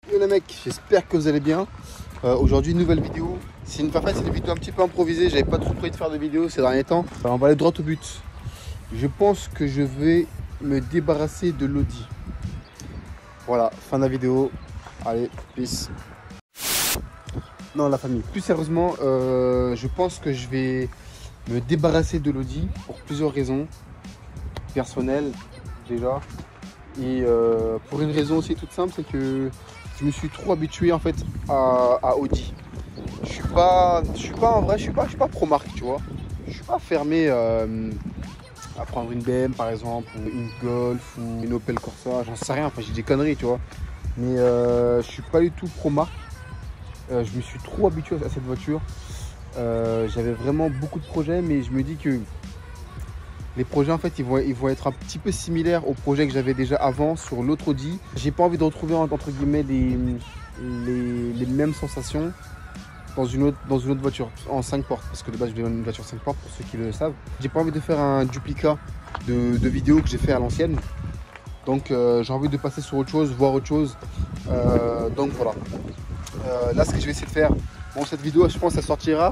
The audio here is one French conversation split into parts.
Yo les mecs, j'espère que vous allez bien. Aujourd'hui, une nouvelle vidéo. C'est une vidéo un petit peu improvisée. J'avais pas trop prévu de faire de vidéo ces derniers temps. Alors, on va aller droit au but. Je pense que je vais me débarrasser de l'Audi. Voilà, fin de la vidéo. Allez, peace. Non, la famille. Plus sérieusement, je pense que je vais me débarrasser de l'Audi pour plusieurs raisons. Personnelles, déjà. Et pour une raison aussi toute simple, c'est que je me suis trop habitué en fait à Audi. Je suis pas en vrai, je suis pas pro marque, tu vois. Je suis pas fermé à prendre une BM par exemple, ou une Golf ou une Opel Corsa, j'en sais rien, enfin j'ai des conneries, tu vois. Mais je suis pas du tout pro marque. Je me suis trop habitué à cette voiture. J'avais vraiment beaucoup de projets, mais je me dis que les projets en fait ils vont être un petit peu similaires aux projets que j'avais déjà avant sur l'autre Audi. J'ai pas envie de retrouver entre guillemets les mêmes sensations dans une autre voiture en 5 portes, parce que de base je voulais une voiture 5 portes pour ceux qui le savent. J'ai pas envie de faire un duplicat de vidéos que j'ai fait à l'ancienne. Donc j'ai envie de passer sur autre chose, voir autre chose. Donc voilà. Là ce que je vais essayer de faire, bon cette vidéo je pense elle sortira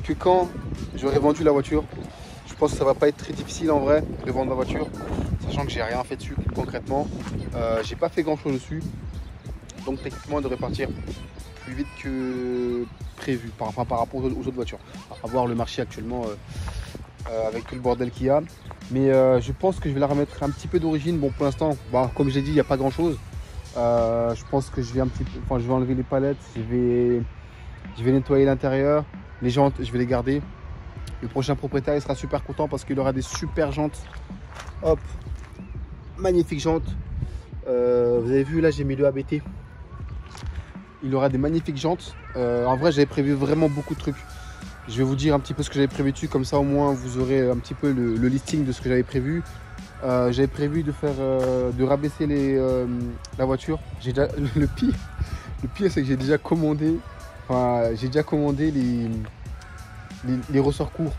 que quand j'aurai vendu la voiture. Je pense que ça va pas être très difficile en vrai de vendre la voiture, sachant que j'ai rien fait dessus concrètement. J'ai pas fait grand chose dessus, donc techniquement elle devrait partir plus vite que prévu par rapport aux autres voitures. À voir le marché actuellement avec tout le bordel qu'il y a, mais je pense que je vais la remettre un petit peu d'origine. Bon pour l'instant, bah, comme j'ai dit, il n'y a pas grand chose. Je pense que je vais je vais enlever les palettes, je vais nettoyer l'intérieur, les jantes je vais les garder. Le prochain propriétaire il sera super content parce qu'il aura des super jantes. Hop, magnifiques jantes. Vous avez vu là j'ai mis le ABT. Il aura des magnifiques jantes. En vrai j'avais prévu vraiment beaucoup de trucs. Je vais vous dire un petit peu ce que j'avais prévu dessus, comme ça au moins vous aurez un petit peu le listing de ce que j'avais prévu. J'avais prévu de rabaisser la voiture. J'ai déjà le pire c'est que j'ai déjà commandé. Enfin j'ai déjà commandé les ressorts courts,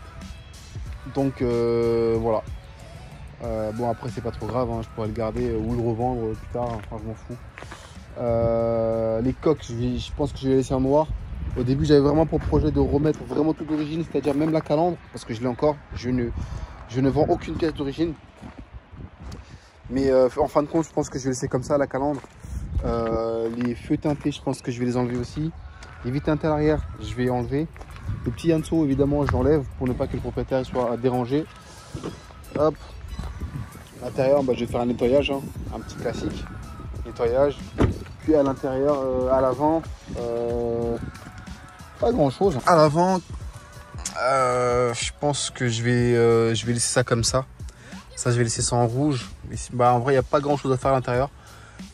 donc voilà. Bon après c'est pas trop grave, hein, je pourrais le garder ou le revendre plus tard, enfin je m'en fous. Les coques je pense que je vais les laisser en noir. Au début j'avais vraiment pour projet de remettre vraiment tout d'origine, c'est à dire même la calandre, parce que je l'ai encore, je ne vends aucune pièce d'origine, mais en fin de compte je pense que je vais laisser comme ça la calandre. Les feux teintés je pense que je vais les enlever aussi. Les vitres teintées à l'arrière je vais enlever. Le petit Yanso évidemment je l'enlève pour ne pas que le propriétaire soit dérangé. Hop, l'intérieur je vais faire un nettoyage, hein, un petit classique nettoyage. Puis à l'intérieur, à l'avant, pas grand chose. À l'avant, je pense que je vais laisser ça comme ça. Ça je vais laisser ça en rouge. Mais en vrai il n'y a pas grand chose à faire à l'intérieur.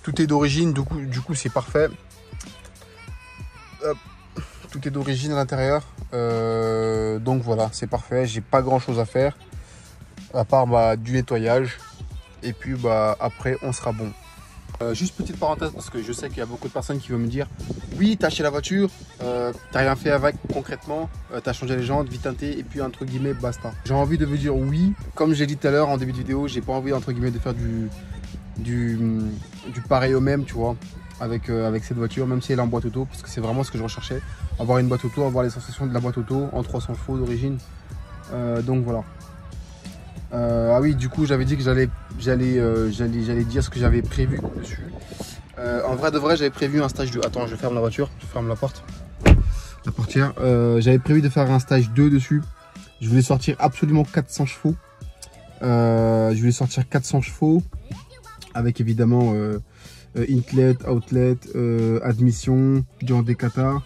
Tout est d'origine, du coup c'est parfait. Hop. Tout est d'origine à l'intérieur, donc voilà, c'est parfait. J'ai pas grand chose à faire à part du nettoyage, et puis après on sera bon. Juste petite parenthèse, parce que je sais qu'il y a beaucoup de personnes qui vont me dire oui, t'as acheté la voiture, t'as rien fait avec concrètement, t'as changé les jantes, vite teinté, et puis entre guillemets basta. J'ai envie de vous dire oui, comme j'ai dit tout à l'heure en début de vidéo, j'ai pas envie entre guillemets de faire du pareil au même, tu vois, avec cette voiture, même si elle est en boîte auto, parce que c'est vraiment ce que je recherchais, avoir une boîte auto, avoir les sensations de la boîte auto en 300 chevaux d'origine. Donc voilà. Ah oui, du coup j'avais dit que j'allais dire ce que j'avais prévu dessus. En vrai de vrai j'avais prévu un stage 2. Attends, je ferme la voiture, je ferme la porte, la portière. J'avais prévu de faire un stage 2 dessus. Je voulais sortir absolument 400 chevaux. Je voulais sortir 400 chevaux avec évidemment inlet, outlet, admission, genre décata.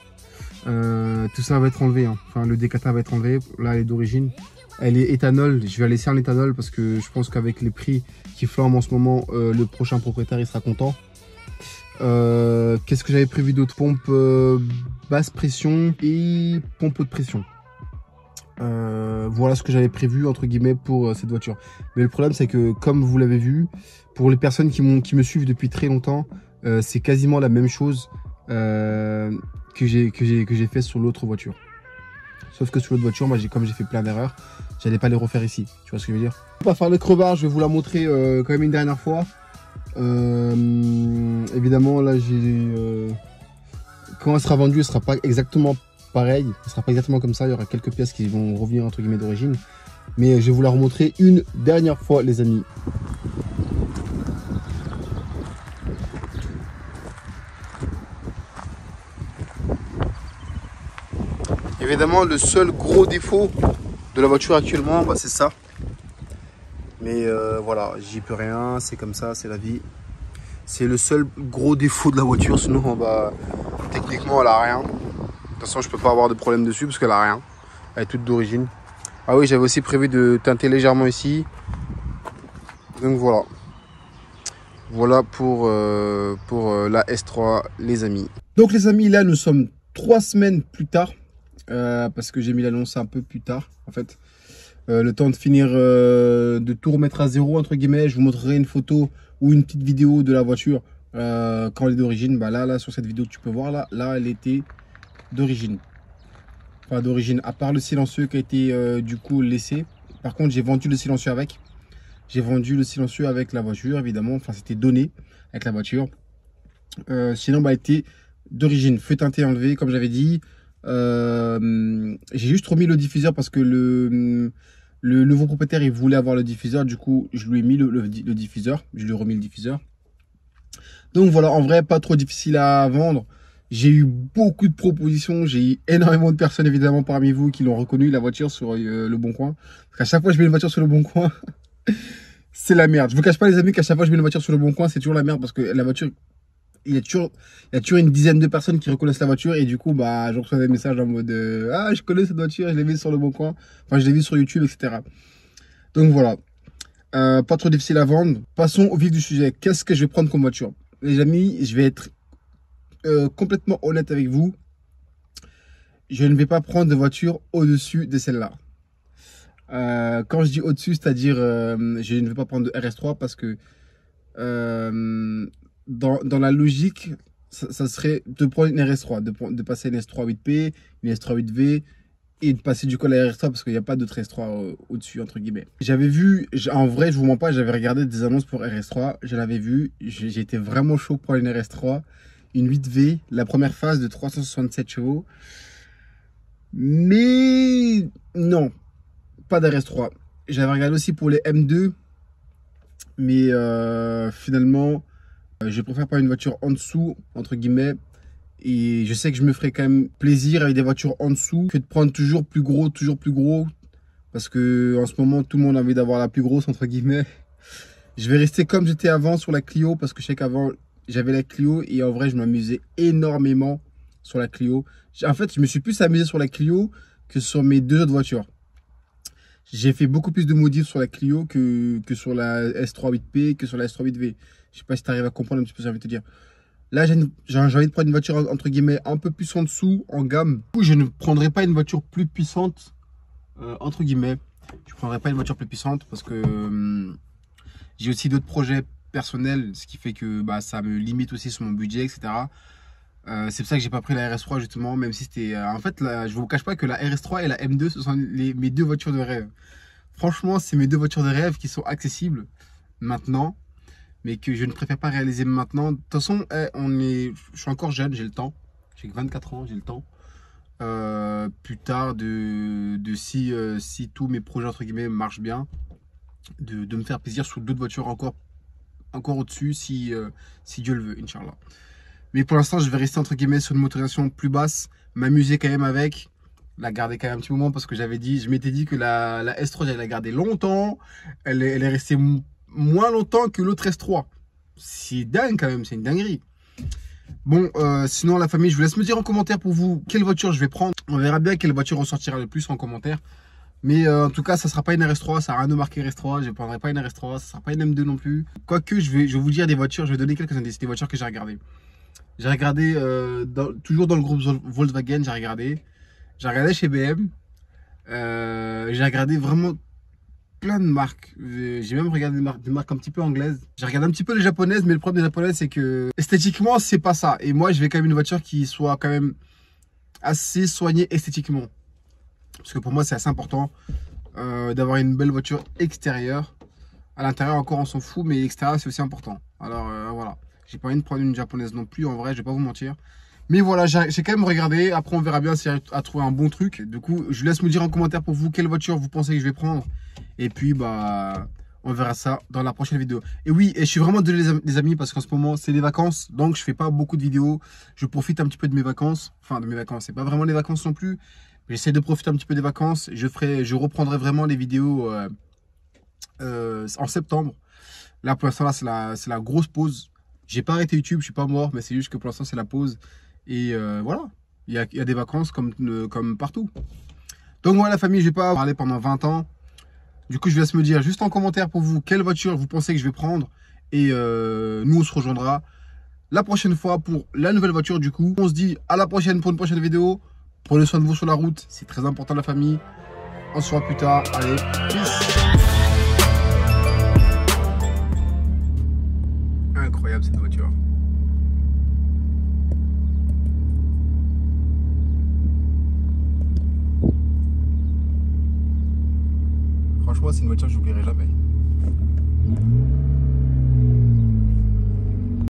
Tout ça va être enlevé, hein. Enfin le décata va être enlevé. Là elle est d'origine, elle est éthanol. Je vais la laisser en éthanol parce que je pense qu'avec les prix qui flambent en ce moment, le prochain propriétaire il sera content. Qu'est-ce que j'avais prévu d'autre? Pompe basse pression et pompe haute pression. Voilà ce que j'avais prévu entre guillemets pour cette voiture. Mais le problème c'est que, comme vous l'avez vu, pour les personnes qui me suivent depuis très longtemps, c'est quasiment la même chose que j'ai fait sur l'autre voiture. Sauf que sur l'autre voiture, moi comme j'ai fait plein d'erreurs, j'allais pas les refaire ici. Tu vois ce que je veux dire? On va faire le crevard, je vais vous la montrer quand même une dernière fois. Évidemment, là, quand elle sera vendue, elle sera pas exactement pareil. Elle sera pas exactement comme ça. Il y aura quelques pièces qui vont revenir entre guillemets d'origine. Mais je vais vous la remontrer une dernière fois, les amis. Évidemment, le seul gros défaut de la voiture actuellement, bah, c'est ça. Mais voilà, j'y peux rien. C'est comme ça, c'est la vie. C'est le seul gros défaut de la voiture. Sinon, bah, techniquement, elle a rien. De toute façon, je peux pas avoir de problème dessus parce qu'elle a rien. Elle est toute d'origine. Ah oui, j'avais aussi prévu de teinter légèrement ici. Donc voilà. Voilà pour la S3, les amis. Donc les amis, là, nous sommes 3 semaines plus tard. Parce que j'ai mis l'annonce un peu plus tard, en fait. Le temps de finir, de tout remettre à zéro, entre guillemets. Je vous montrerai une photo ou une petite vidéo de la voiture quand elle est d'origine. Bah là, sur cette vidéo que tu peux voir, là elle était d'origine. Enfin, d'origine, à part le silencieux qui a été du coup laissé. Par contre, j'ai vendu le silencieux avec. J'ai vendu le silencieux avec la voiture, évidemment. Enfin, c'était donné avec la voiture. Sinon, bah, elle était d'origine. Feu teinté enlevé, comme j'avais dit. J'ai juste remis le diffuseur parce que le nouveau propriétaire il voulait avoir le diffuseur, du coup je lui ai mis le diffuseur, je lui ai remis le diffuseur. Donc voilà, en vrai pas trop difficile à vendre. J'ai eu beaucoup de propositions, j'ai eu énormément de personnes évidemment parmi vous qui l'ont reconnu la voiture sur le Bon Coin. Parce qu'à chaque fois que je mets une voiture sur le Bon Coin c'est la merde. Je vous cache pas les amis qu'à chaque fois que je mets une voiture sur le Bon Coin c'est toujours la merde parce que la voiture il y a toujours une dizaine de personnes qui reconnaissent la voiture et du coup bah je reçois des messages en mode ah je connais cette voiture, je l'ai vue sur le Bon Coin, enfin je l'ai vue sur YouTube, etc. Donc voilà, pas trop difficile à vendre. Passons au vif du sujet. Qu'est-ce que je vais prendre comme voiture? Les amis, je vais être complètement honnête avec vous. Je ne vais pas prendre de voiture au-dessus de celle-là. Quand je dis au-dessus, c'est-à-dire je ne vais pas prendre de RS3 parce que dans la logique, ça serait de prendre une RS3, de passer une S3 8P, une S3 8V et de passer du coup à la RS3 parce qu'il n'y a pas d'autre S3 au-dessus, entre guillemets. J'avais vu, en vrai, je vous mens pas, j'avais regardé des annonces pour RS3, je l'avais vu, j'étais vraiment chaud pour une RS3, une 8V, la première phase de 367 chevaux. Mais non, pas d'RS3. J'avais regardé aussi pour les M2, mais finalement, je préfère pas une voiture en dessous, entre guillemets. Et je sais que je me ferai quand même plaisir avec des voitures en dessous que de prendre toujours plus gros, parce que en ce moment, tout le monde a envie d'avoir la plus grosse, entre guillemets. Je vais rester comme j'étais avant sur la Clio, parce que je sais qu'avant, j'avais la Clio et en vrai, je m'amusais énormément sur la Clio. En fait, je me suis plus amusé sur la Clio que sur mes deux autres voitures. J'ai fait beaucoup plus de modifs sur la Clio que sur la S3 8P, que sur la S3 8V. Je sais pas si tu arrives à comprendre un petit peu ce que j'ai envie de te dire. Là, j'ai envie de prendre une voiture, entre guillemets, un peu plus en dessous, en gamme. Du coup, je ne prendrai pas une voiture plus puissante, entre guillemets. Je ne prendrai pas une voiture plus puissante parce que j'ai aussi d'autres projets personnels, ce qui fait que bah, ça me limite aussi sur mon budget, etc. C'est pour ça que j'ai pas pris la RS3 justement, même si c'était... en fait, là, je vous cache pas que la RS3 et la M2, ce sont mes deux voitures de rêve. Franchement, c'est mes deux voitures de rêve qui sont accessibles maintenant, mais que je ne préfère pas réaliser maintenant. De toute façon, je suis encore jeune, j'ai le temps. J'ai que 24 ans, j'ai le temps. Plus tard, si tous mes projets entre guillemets marchent bien, de me faire plaisir sur d'autres voitures encore au-dessus, si Dieu le veut, Inch'Allah. Mais pour l'instant, je vais rester entre guillemets sur une motorisation plus basse, m'amuser quand même avec, la garder quand même un petit moment parce que je m'étais dit que la S3, j'allais la garder longtemps. Elle est restée moins longtemps que l'autre S3. C'est dingue quand même, c'est une dinguerie. Bon, sinon la famille, je vous laisse me dire en commentaire pour vous quelle voiture je vais prendre. On verra bien quelle voiture ressortira le plus en commentaire. Mais en tout cas, ça ne sera pas une RS3, ça n'a rien de marqué RS3. Je ne prendrai pas une RS3, ça ne sera pas une M2 non plus. Quoique, je vais vous dire des voitures, je vais donner quelques indices, des voitures que j'ai regardées. J'ai regardé, toujours dans le groupe Volkswagen, j'ai regardé chez BM. J'ai regardé vraiment plein de marques. J'ai même regardé des marques un petit peu anglaises. J'ai regardé un petit peu les japonaises, mais le problème des japonaises, c'est que esthétiquement, c'est pas ça. Et moi, je vais quand même une voiture qui soit quand même assez soignée esthétiquement. Parce que pour moi, c'est assez important d'avoir une belle voiture extérieure. À l'intérieur, encore, on s'en fout, mais extérieur, c'est aussi important. Alors voilà, j'ai pas envie de prendre une japonaise non plus, en vrai, je vais pas vous mentir. Mais voilà, j'ai quand même regardé. Après, on verra bien si j'arrive à trouver un bon truc. Du coup, je laisse me dire en commentaire pour vous quelle voiture vous pensez que je vais prendre. Et puis, bah, on verra ça dans la prochaine vidéo. Et oui, et je suis vraiment désolé les amis parce qu'en ce moment, c'est les vacances. Donc, je fais pas beaucoup de vidéos. Je profite un petit peu de mes vacances. Enfin, de mes vacances. C'est pas vraiment les vacances non plus. J'essaie de profiter un petit peu des vacances. Je reprendrai vraiment les vidéos en septembre. Là, pour l'instant, là, c'est la grosse pause. J'ai pas arrêté YouTube, je suis pas mort, mais c'est juste que pour l'instant, c'est la pause. Et voilà, il y a des vacances comme partout. Donc voilà, la famille, je vais pas parler pendant 20 ans. Du coup, je vous laisse me dire juste en commentaire pour vous quelle voiture vous pensez que je vais prendre. Et nous, on se rejoindra la prochaine fois pour la nouvelle voiture. Du coup, on se dit à la prochaine pour une prochaine vidéo. Prenez soin de vous sur la route, c'est très important la famille. On se voit plus tard. Allez, peace. Incroyable cette voiture. Franchement, c'est une voiture que j'oublierai jamais.